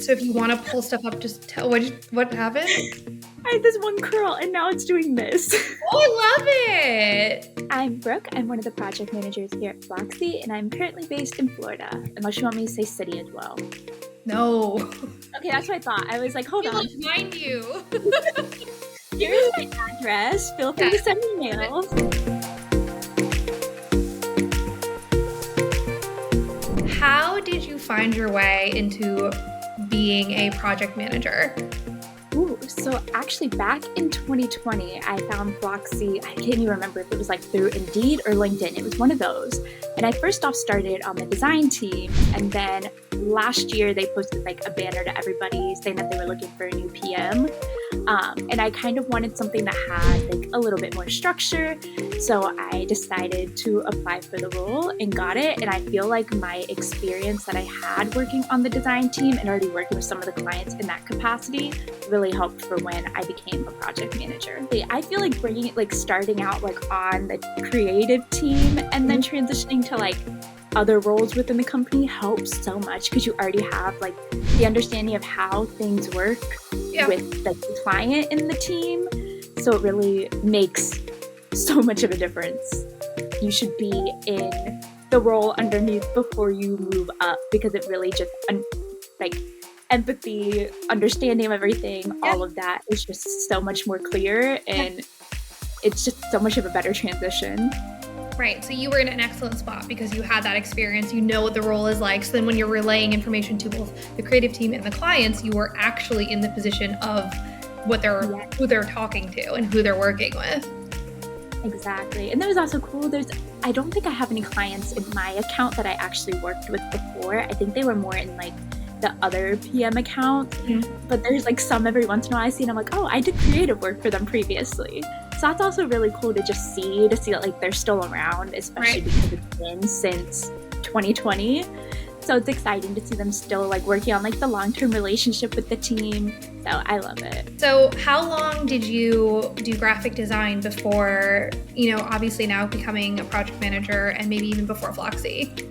So if you want to pull stuff up, just tell what happened. I had this one curl and now it's doing this. Oh, I love it. I'm Brooke. I'm one of the project managers here at Flocksy, and I'm currently based in Florida, unless you want me to say city as well. No. Okay, that's what I thought. I was like, hold on. Find you. Here's my address. Feel free to send me mail. How did you find your way into being a project manager? Ooh, so actually back in 2020, I found Flocksy. I can't even remember if it was like through Indeed or LinkedIn. It was one of those. And I first off started on the design team. And then last year they posted like a banner to everybody saying that they were looking for a new PM. And I kind of wanted something that had like a little bit more structure. So I decided to apply for the role and got it. And I feel like my experience that I had working on the design team and already working with some of the clients in that capacity really helped for when I became a project manager. I feel like bringing it, like starting out like on the creative team and then transitioning to like other roles within the company helps so much because you already have like the understanding of how things work with the client in the team. So it really makes so much of a difference. You should be in the role underneath before you move up because it really just like empathy, understanding of everything, all of that is just so much more clear and it's just so much of a better transition. Right. So you were in an excellent spot because you had that experience. You know what the role is like. So then when you're relaying information to both the creative team and the clients, you were actually in the position of what who they're talking to and who they're working with. Exactly. And that was also cool. I don't think I have any clients in my account that I actually worked with before. I think they were more in like the other PM accounts, but there's like some every once in a while I see and I'm like, oh, I did creative work for them previously. So that's also really cool to just see that like they're still around, especially because it's been since 2020. So it's exciting to see them still like working on like the long-term relationship with the team. So I love it. So how long did you do graphic design before, obviously now becoming a project manager and maybe even before Flocksy?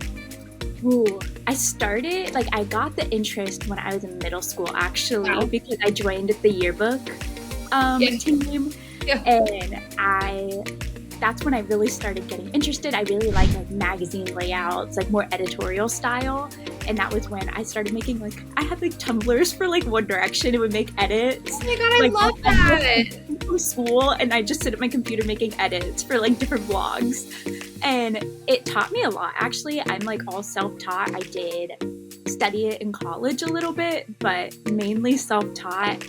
Ooh, I got the interest when I was in middle school actually, because I joined the yearbook team. Yeah. And that's when I really started getting interested. I really like magazine layouts, like more editorial style. And that was when I started making I had Tumblrs for One Direction. It would make edits. Oh my God, I love that. From school, and I just sit at my computer making edits for different blogs. And it taught me a lot. Actually, I'm all self-taught. I did study it in college a little bit, but mainly self-taught.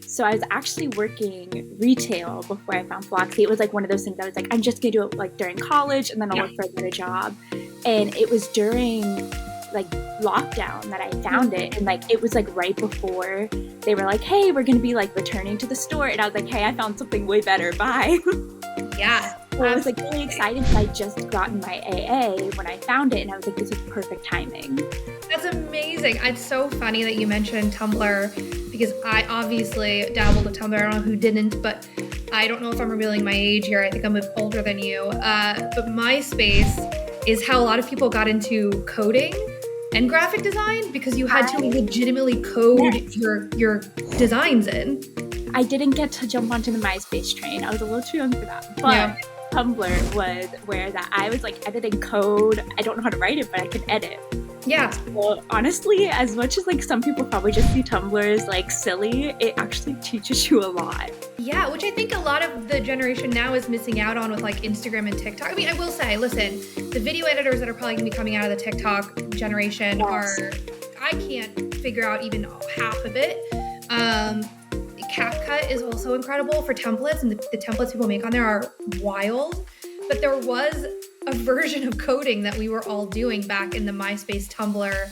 So I was actually working retail before I found Flocksy. It was one of those things I was I'm just gonna do it during college and then I'll look for a better job. And it was during lockdown that I found it, and it was right before they were hey, we're gonna be returning to the store, and I was hey, I found something way better, bye. Yeah. So I was really excited because I just gotten my AA when I found it, and I was this is perfect timing. That's amazing. It's so funny that you mentioned Tumblr because I obviously dabbled with Tumblr. I don't know who didn't, but I don't know if I'm revealing my age here. I think I'm older than you. But MySpace is how a lot of people got into coding and graphic design because you had to legitimately code your designs in. I didn't get to jump onto the MySpace train. I was a little too young for that. But Tumblr was where I was editing code. I don't know how to write it, but I can edit. Yeah. Well, honestly, as much as some people probably just see Tumblr as silly, it actually teaches you a lot. Yeah, which I think a lot of the generation now is missing out on with Instagram and TikTok. I mean, I will say, listen, the video editors that are probably going to be coming out of the TikTok generation I can't figure out even half of it. CapCut is also incredible for templates, and the templates people make on there are wild. But there was a version of coding that we were all doing back in the MySpace, Tumblr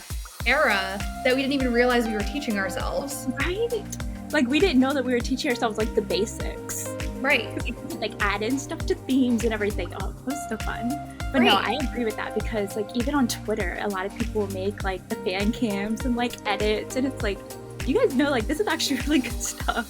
era that we didn't even realize we were teaching ourselves. Right. We didn't know that we were teaching ourselves the basics. Right. We could add in stuff to themes and everything. Oh, it was so fun. But no, I agree with that because even on Twitter, a lot of people make the fan cams and edits, and it's you guys know this is actually really good stuff.